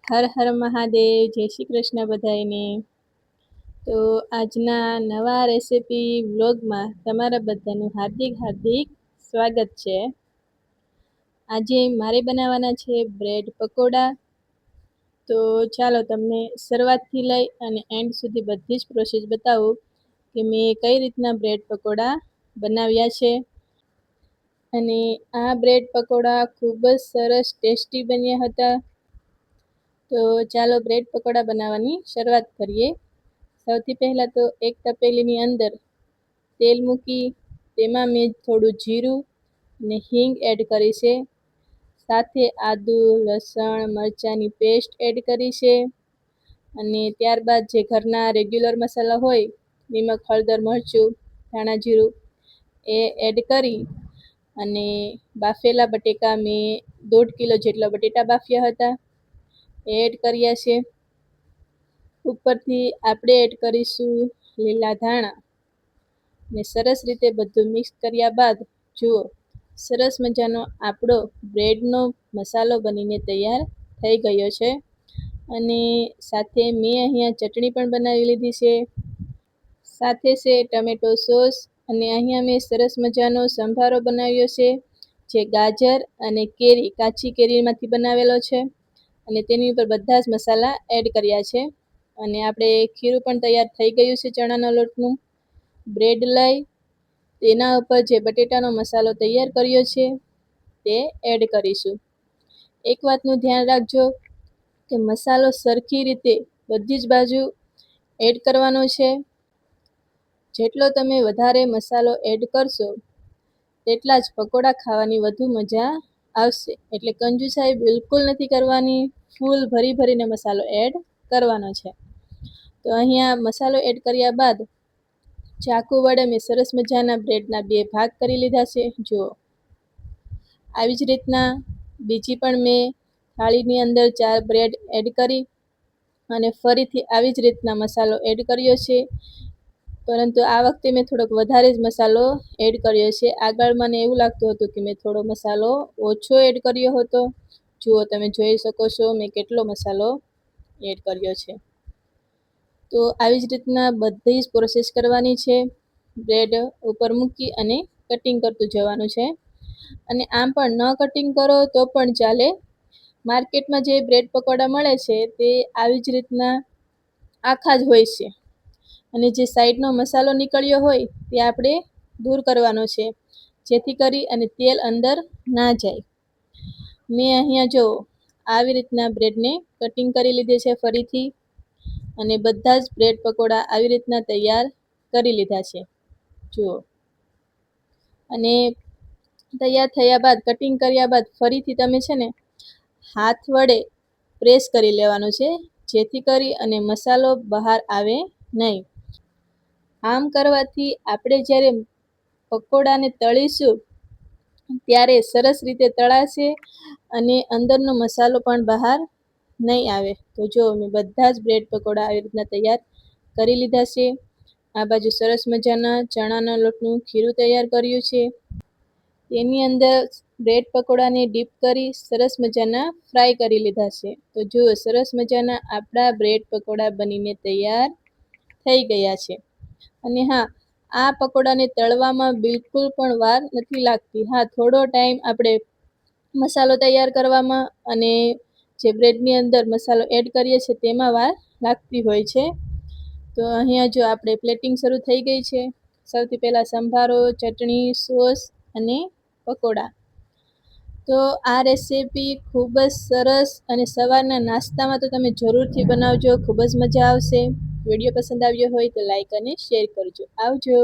હર હર મહાદેવ, જય શ્રી કૃષ્ણ બધાયને। તો આજના નવા રેસીપી વ્લોગમાં તમારા બધાનું હાર્દિક સ્વાગત છે। આજે મારે બનાવવાના છે બ્રેડ પકોડા। તો ચાલો તમને શરૂઆતથી લઈ અને એન્ડ સુધી બધી જ પ્રોસેસ બતાવું કે મેં કઈ રીતના બ્રેડ પકોડા બનાવ્યા છે। અને આ બ્રેડ પકોડા ખૂબ જ સરસ ટેસ્ટી બન્યા હતા। તો ચાલો બ્રેડ પકોડા બનાવવાની શરૂઆત કરીએ। સૌથી પહેલાં તો એક તપેલીની અંદર તેલ મૂકી તેમાં મેં થોડું જીરું અને હિંગ એડ કરી છે। સાથે આદુ, લસણ, મરચાંની પેસ્ટ એડ કરી છે। અને ત્યારબાદ જે ઘરના રેગ્યુલર મસાલા હોય નિમક, હળદર, મરચું, ધાણા જીરું એ એડ કરી અને બાફેલા બટેકા મેં 1.5 કિલો જેટલા બટેટા બાફ્યા હતા એડ કર્યા છે। ઉપરથી આપણે એડ કરીશું લીલા ધાણા ને સરસ રીતે બધું મિક્સ કર્યા બાદ જુઓ સરસ મજાનો આપણો બ્રેડનો મસાલો બનીને તૈયાર થઈ ગયો છે। અને સાથે મેં અહીંયા ચટણી પણ બનાવી લીધી છે। સાથે છે ટમેટો સોસ અને અહીંયા મેં સરસ મજાનો સંભારો બનાવ્યો છે જે ગાજર અને કેરી, કાચી કેરીમાંથી બનાવેલો છે। અને તેની ઉપર બધા જ મસાલા એડ કર્યા છે। અને આપણે ખીરું પણ તૈયાર થઈ ગયું છે ચણાના લોટનું। બ્રેડ લઈ તેના ઉપર જે બટેટાનો મસાલો તૈયાર કર્યો છે તે એડ કરીશું। એક વાતનું ધ્યાન રાખજો કે મસાલો સરખી રીતે બધી જ બાજુ એડ કરવાનો છે। જેટલો તમે વધારે મસાલો એડ કરશો તેટલા જ પકોડા ખાવાની વધુ મજા આવશે। એટલે કંજુસાઈ બિલકુલ નથી કરવાની, ફૂલ ભરીને મસાલો એડ કરવાનો છે। તો અહીંયા મસાલો એડ કર્યા બાદ ચાકુ વડે મેં સરસ મજાના બ્રેડના 2 ભાગ કરી લીધા છે। જુઓ આવી જ રીતના બીજી પણ મેં થાળીની અંદર 4 બ્રેડ એડ કરી અને ફરીથી આવી જ રીતના મસાલો એડ કર્યો છે। પરંતુ આ વખતે મેં થોડોક વધારે જ મસાલો એડ કર્યો છે। આગળ મને એવું લાગતું હતું કે મેં થોડો મસાલો ઓછો એડ કર્યો હતો। જુઓ તમે જોઈ શકો છો મેં કેટલો મસાલો એડ કર્યો છે। તો આવી જ રીતના બધી જ પ્રોસેસ કરવાની છે। બ્રેડ ઉપર મૂકી અને કટિંગ કરતું જવાનું છે। અને આમ પણ ન કટિંગ કરો તો પણ ચાલે। માર્કેટમાં જે બ્રેડ પકોડા મળે છે તે આવી જ રીતના આખા જ હોય છે। અને જે સાઈડનો મસાલો નીકળ્યો હોય તે આપણે દૂર કરવાનો છે જેથી કરી અને તેલ અંદર ના જાય। મેં અહીંયા જો આવી રીતના બ્રેડને કટિંગ કરી લીધી છે ફરીથી અને બધા જ બ્રેડ પકોડા આવી રીતના તૈયાર કરી લીધા છે। જુઓ અને તૈયાર થયા બાદ કટિંગ કર્યા બાદ ફરીથી તમે છે ને હાથ વડે પ્રેસ કરી લેવાનું છે જેથી કરી અને મસાલો બહાર આવે નહીં। આમ કરવાથી આપણે જ્યારે પકોડાને તળીશું ત્યારે સરસ રીતે તળાશે અને અંદરનો મસાલો પણ બહાર નહીં આવે। તો જો મેં બધા જ બ્રેડ પકોડા આવી રીતના તૈયાર કરી લીધા છે। આ બાજુ સરસ મજાના ચણાના લોટનું ખીરું તૈયાર કર્યું છે। તેની અંદર બ્રેડ પકોડાને ડીપ કરી સરસ મજાના ફ્રાય કરી લીધા છે। તો જુઓ સરસ મજાના આપણા બ્રેડ પકોડા બનીને તૈયાર થઈ ગયા છે। અને હા, આ પકોડાને તળવામાં બિલકુલ પણ વાર નથી લાગતી। હા, થોડો ટાઈમ આપણે મસાલો તૈયાર કરવામાં અને જે બ્રેડની અંદર મસાલો એડ કરીએ છીએ તેમાં વાર લાગતી હોય છે। તો અહીંયા જો આપણે પ્લેટિંગ શરૂ થઈ ગઈ છે। સૌથી પહેલાં સંભારો, ચટણી, સોસ અને પકોડા। તો આ રેસીપી ખૂબ જ સરસ અને સવારના નાસ્તામાં તો તમે જરૂરથી બનાવજો, ખૂબ જ મજા આવશે। વિડીયો પસંદ આવ્યો હોય તો લાઈક અને શેર કરજો। આવજો।